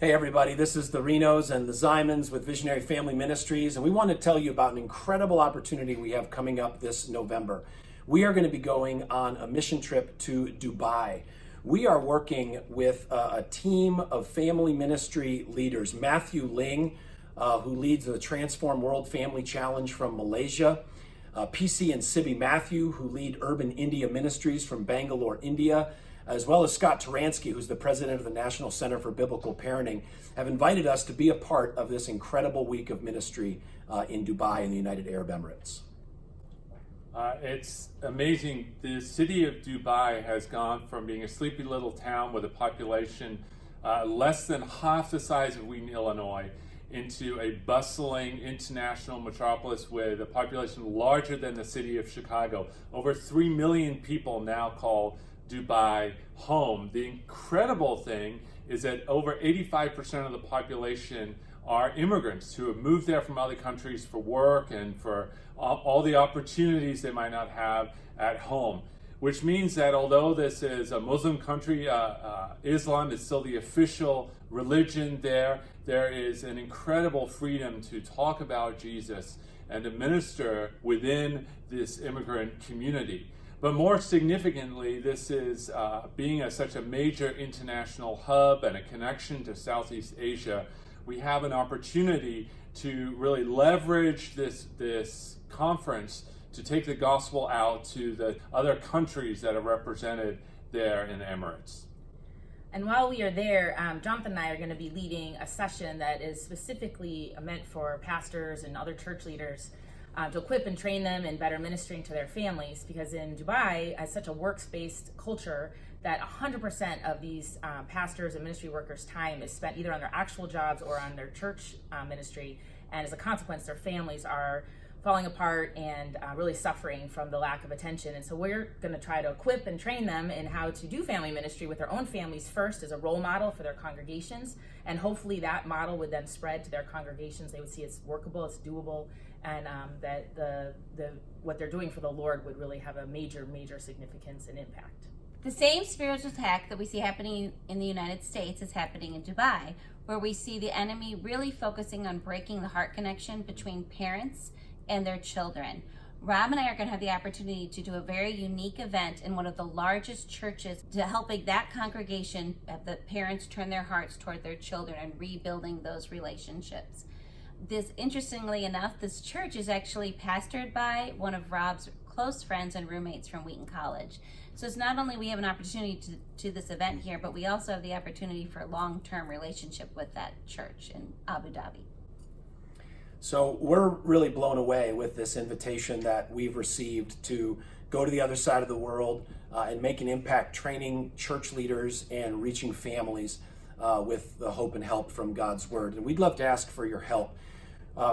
Hey everybody, this is the Renos and the Zymans with Visionary Family Ministries, and we want to tell you about an incredible opportunity we have coming up this November. We are going to be going on a mission trip to Dubai. We are working with a team of family ministry leaders. Matthew Ling, who leads the Transform World Family Challenge from Malaysia. PC and Sibby Matthew, who lead Urban India Ministries from Bangalore, India, as well as Scott Taransky, who's the president of the National Center for Biblical Parenting, have invited us to be a part of this incredible week of ministry in Dubai in the United Arab Emirates. It's amazing. The city of Dubai has gone from being a sleepy little town with a population less than half the size of Wheaton, Illinois, into a bustling international metropolis with a population larger than the city of Chicago. Over 3 million people now call Dubai home. The incredible thing is that over 85% of the population are immigrants who have moved there from other countries for work and for all the opportunities they might not have at home. Which means that although this is a Muslim country, Islam is still the official religion there. There is an incredible freedom to talk about Jesus and to minister within this immigrant community. But more significantly, this is being such a major international hub and a connection to Southeast Asia. We have an opportunity to really leverage this conference to take the gospel out to the other countries that are represented there in the Emirates. And while we are there, Jonathan and I are going to be leading a session that is specifically meant for pastors and other church leaders to equip and train them in better ministering to their families, because in Dubai, as such a works-based culture, that 100% of these pastors and ministry workers' time is spent either on their actual jobs or on their church ministry, and as a consequence, their families are falling apart and really suffering from the lack of attention. And so we're going to try to equip and train them in how to do family ministry with their own families first as a role model for their congregations, and hopefully that model would then spread to their congregations. They would see it's workable, it's doable, and that the what they're doing for the Lord would really have a major significance and impact. The same spiritual attack that we see happening in the United States is happening in Dubai, where we see the enemy really focusing on breaking the heart connection between parents and their children. Rob and I are going to have the opportunity to do a very unique event in one of the largest churches to helping that congregation, the parents turn their hearts toward their children and rebuilding those relationships. Interestingly enough, this church is actually pastored by one of Rob's close friends and roommates from Wheaton College. So it's not only we have an opportunity to this event here, but we also have the opportunity for a long-term relationship with that church in Abu Dhabi. So we're really blown away with this invitation that we've received to go to the other side of the world and make an impact training church leaders and reaching families with the hope and help from God's Word. And we'd love to ask for your help.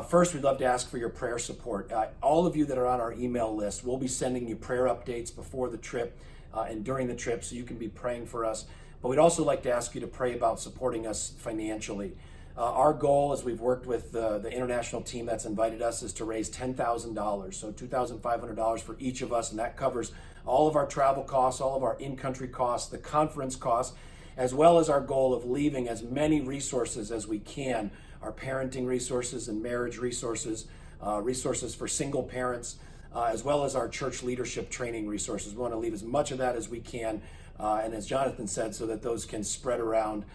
First, we'd love to ask for your prayer support. All of you that are on our email list, we'll be sending you prayer updates before the trip and during the trip, so you can be praying for us. But we'd also like to ask you to pray about supporting us financially. Our goal, as we've worked with the international team that's invited us, is to raise $10,000, so $2,500 for each of us, and that covers all of our travel costs, all of our in-country costs, the conference costs, as well as our goal of leaving as many resources as we can, our parenting resources and marriage resources, resources for single parents, as well as our church leadership training resources. We want to leave as much of that as we can, and as Jonathan said, so that those can spread around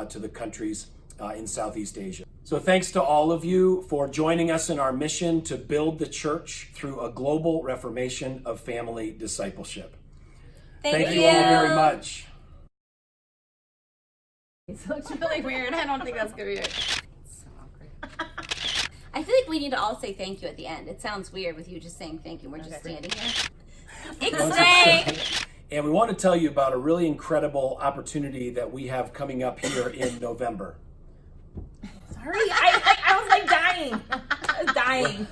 to the countries in Southeast Asia. So thanks to all of you for joining us in our mission to build the church through a global reformation of family discipleship. Thank you all very much. It looks really weird. I don't think that's going to be right. So awkward. I feel like we need to all say thank you at the end. It sounds weird with you just saying thank you. We're just standing here. Ixnay! And we want to tell you about a really incredible opportunity that we have coming up here in November. Sorry, I was like dying. I was dying.